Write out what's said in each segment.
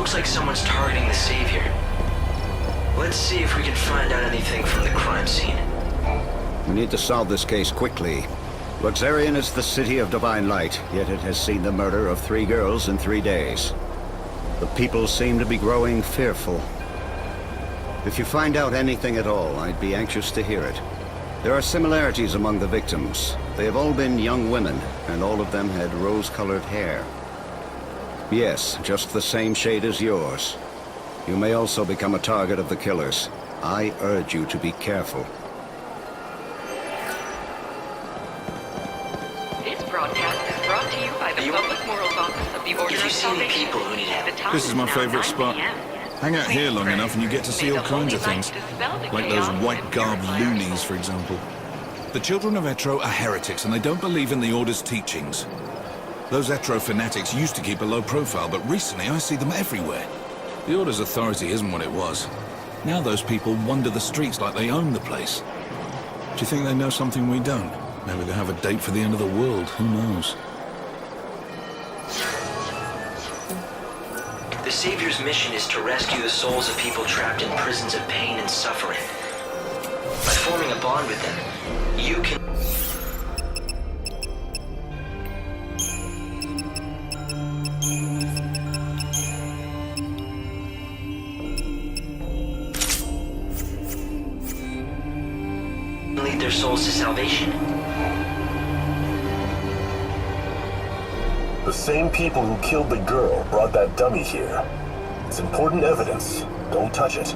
Looks like someone's targeting the Savior. Let's see if we can find out anything from the crime scene. We need to solve this case quickly. Luxarian is the city of divine light, yet it has seen the murder of 3 girls in 3 days. The people seem to be growing fearful. If you find out anything at all, I'd be anxious to hear it. There are similarities among the victims. They have all been young women, and all of them had rose-colored hair. Yes, just the same shade as yours. You may also become a target of the killers. I urge you to be careful. This broadcast is brought to you by the Public Morals Office of the Order If of you see any Salvation. people who need help, The time This is my now favorite 9 spot. p.m. Hang out here long enough and you get to see all kinds of things. Like those white-garbed loonies, for example. The children of Etro are heretics and they don't believe in the Order's teachings. Those Etro fanatics used to keep a low profile, but recently I see them everywhere. The Order's authority isn't what it was. Now those people wander the streets like they own the place. Do you think they know something we don't? Maybe they have a date for the end of the world, who knows? the Savior's mission is to rescue the souls of people trapped in prisons of pain and suffering. By forming a bond with them, you can... lead their souls to salvation. The same people who killed the girl brought that dummy here. It's important evidence. Don't touch it.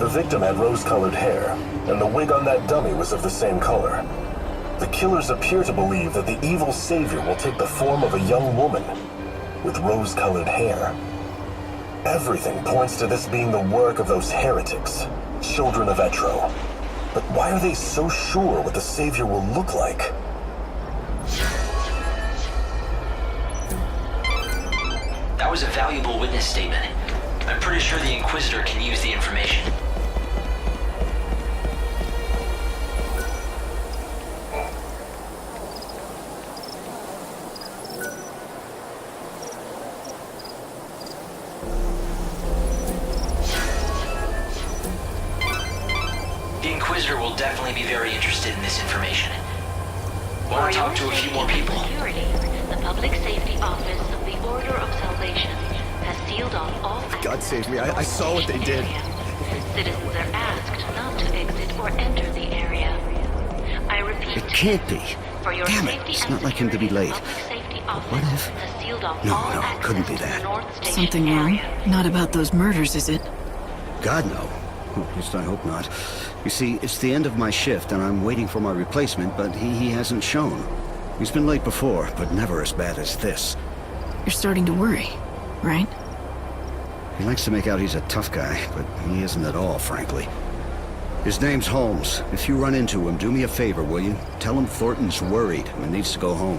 The victim had rose-colored hair, and the wig on that dummy was of the same color. The killers appear to believe that the evil savior will take the form of a young woman with rose-colored hair. Everything points to this being the work of those heretics, children of Etro. But why are they so sure what the savior will look like? That was a valuable witness statement. I'm pretty sure the Inquisitor can use the information. The Inquisitor will definitely be very interested in this information. Want to talk to a few more people? The Public Safety Office of the Order of Salvation has sealed off all God save me, I saw what they did. Citizens are asked not to exit or enter the area. I repeat. It can't be. For your Damn it, safety it's and not like him to be security, late. the Public Safety Office What if- has sealed off No, all no, it access couldn't be to the that. North Station Something wrong? area. Not about those murders, is it? God, no. At least I hope not. You see, it's the end of my shift, and I'm waiting for my replacement, but he hasn't shown. He's been late before, but never as bad as this. You're starting to worry, right? He likes to make out he's a tough guy, but he isn't at all, frankly. His name's Holmes. If you run into him, do me a favor, will you? Tell him Thornton's worried and needs to go home.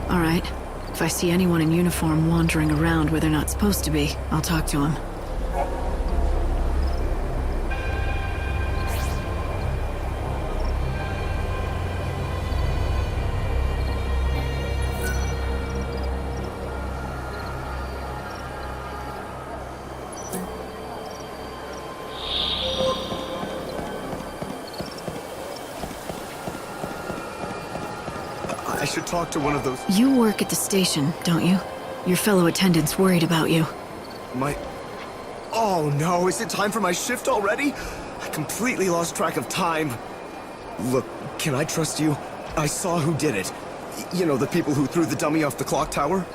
All right. If I see anyone in uniform wandering around where they're not supposed to be, I'll talk to them. I should talk to one of those... You work at the station, don't you? Your fellow attendant's worried about you. Oh no, is it time for my shift already? I completely lost track of time. Look, can I trust you? I saw who did it. You know, the people who threw the dummy off the clock tower?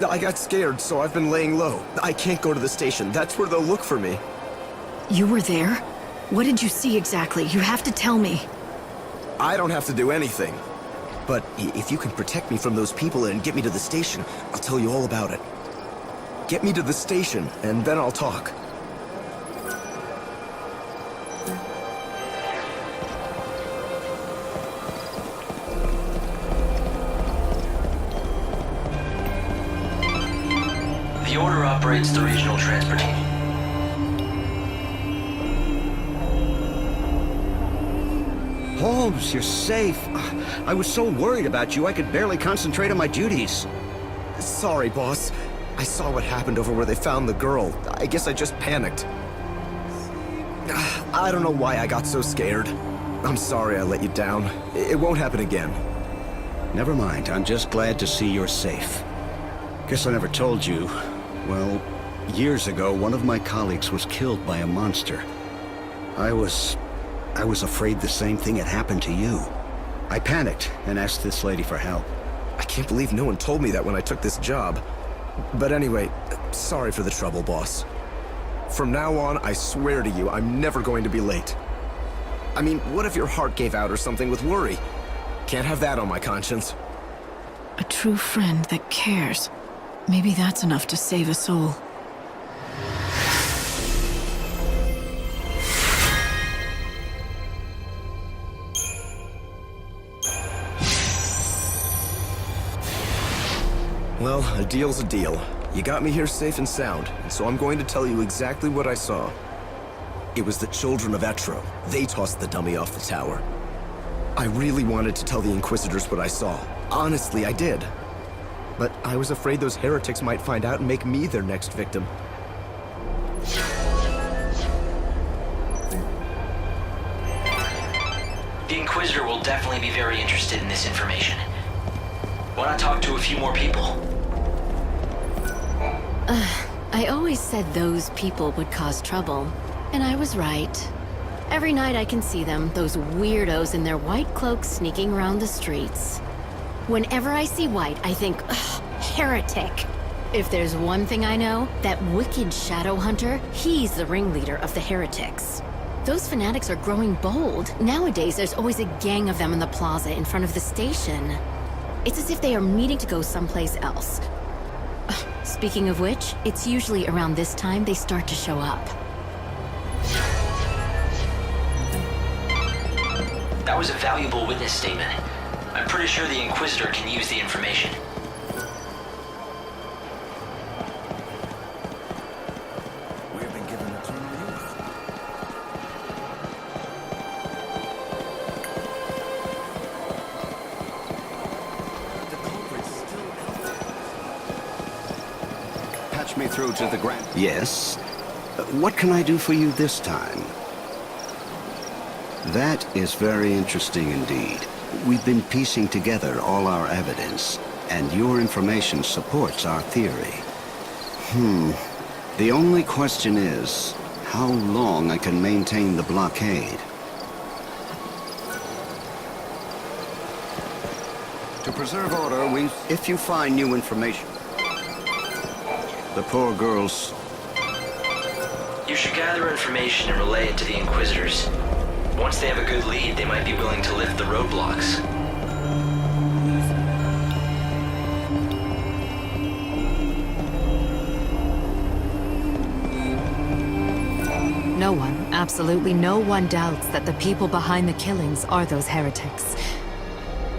I got scared, so I've been laying low. I can't go to the station. That's where they'll look for me. You were there? What did you see exactly? You have to tell me. I don't have to do anything. But if you can protect me from those people and get me to the station, I'll tell you all about it. Get me to the station, and then I'll talk. The Order operates the regional transportation. Holmes, you're safe. I was so worried about you, I could barely concentrate on my duties. Sorry, boss. I saw what happened over where they found the girl. I guess I just panicked. I don't know why I got so scared. I'm sorry I let you down. It won't happen again. Never mind, I'm just glad to see you're safe. Guess I never told you. Well, years ago, one of my colleagues was killed by a monster. I was afraid the same thing had happened to you. I panicked and asked this lady for help. I can't believe no one told me that when I took this job. But anyway, sorry for the trouble, boss. From now on, I swear to you, I'm never going to be late. I mean, what if your heart gave out or something with worry? Can't have that on my conscience. A true friend that cares. Maybe that's enough to save a soul. Well, a deal's a deal. You got me here safe and sound, and so I'm going to tell you exactly what I saw. It was the children of Etro. They tossed the dummy off the tower. I really wanted to tell the Inquisitors what I saw. Honestly, I did. But I was afraid those heretics might find out and make me their next victim. The Inquisitor will definitely be very interested in this information. Why not talk to a few more people? I always said those people would cause trouble, and I was right. Every night I can see them, those weirdos in their white cloaks sneaking around the streets. Whenever I see white, I think, ugh, heretic. If there's one thing I know, that wicked shadow hunter, he's the ringleader of the heretics. Those fanatics are growing bold. Nowadays, there's always a gang of them in the plaza in front of the station. It's as if they are meeting to go someplace else. Speaking of which, it's usually around this time they start to show up. That was a valuable witness statement. I'm pretty sure the Inquisitor can use the information. We've been given eternal youth. Patch me through to the Grand. Yes? What can I do for you this time? That is very interesting indeed. We've been piecing together all our evidence, and your information supports our theory. The only question is, how long I can maintain the blockade? To preserve order, if you find new information. The poor girls. You should gather information and relay it to the Inquisitors. Once they have a good lead, they might be willing to lift the roadblocks. No one, absolutely no one doubts that the people behind the killings are those heretics.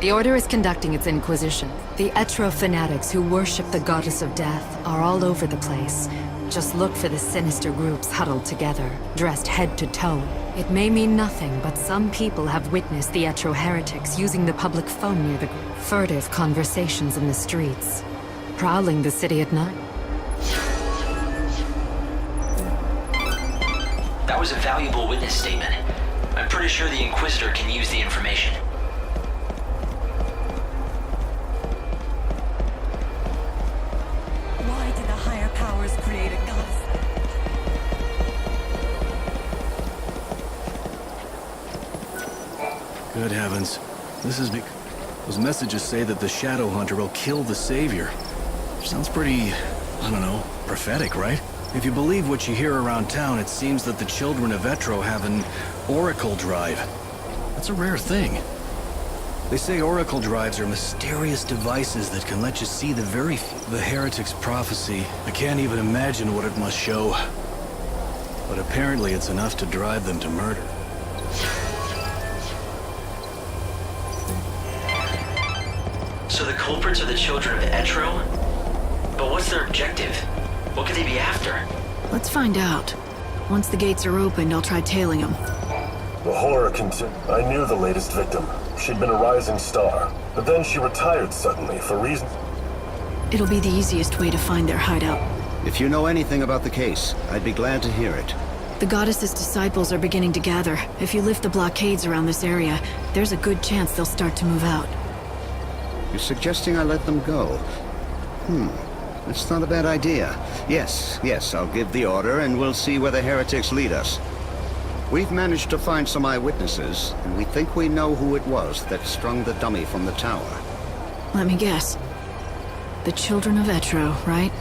The Order is conducting its inquisition. The Etro fanatics who worship the goddess of death are all over the place. Just look for the sinister groups huddled together, dressed head to toe. It may mean nothing, but some people have witnessed the Etro heretics using the public phone near the furtive conversations in the streets, prowling the city at night. That was a valuable witness statement. I'm pretty sure the Inquisitor can use the information. Why did the higher powers create a goddess? Good heavens. This is because those messages say that the Shadow Hunter will kill the Savior. Sounds pretty, I don't know, prophetic, right? If you believe what you hear around town, it seems that the children of Etro have an oracle drive. That's a rare thing. They say oracle drives are mysterious devices that can let you see the heretic's prophecy. I can't even imagine what it must show. But apparently it's enough to drive them to murder. So the culprits are the children of Etro? But what's their objective? What could they be after? Let's find out. Once the gates are opened, I'll try tailing them. The horror continued. I knew the latest victim. She'd been a rising star, but then she retired suddenly for reasons. It'll be the easiest way to find their hideout. If you know anything about the case, I'd be glad to hear it. The goddess's disciples are beginning to gather. If you lift the blockades around this area, there's a good chance they'll start to move out. You're suggesting I let them go? It's not a bad idea. Yes, I'll give the order and we'll see where the heretics lead us. We've managed to find some eyewitnesses, and we think we know who it was that strung the dummy from the tower. Let me guess. The children of Etro, right?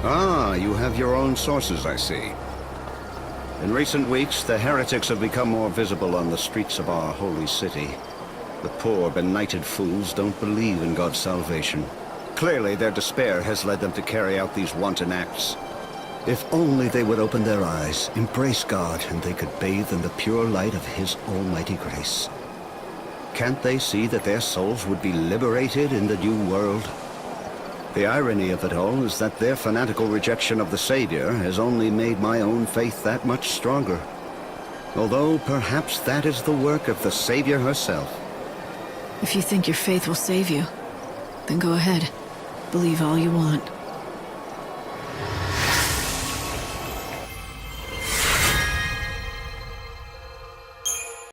Ah, you have your own sources, I see. In recent weeks, the heretics have become more visible on the streets of our holy city. The poor, benighted fools don't believe in God's salvation. Clearly, their despair has led them to carry out these wanton acts. If only they would open their eyes, embrace God, and they could bathe in the pure light of His almighty grace. Can't they see that their souls would be liberated in the new world? The irony of it all is that their fanatical rejection of the Savior has only made my own faith that much stronger. Although perhaps that is the work of the Savior herself. If you think your faith will save you, then go ahead. Believe all you want.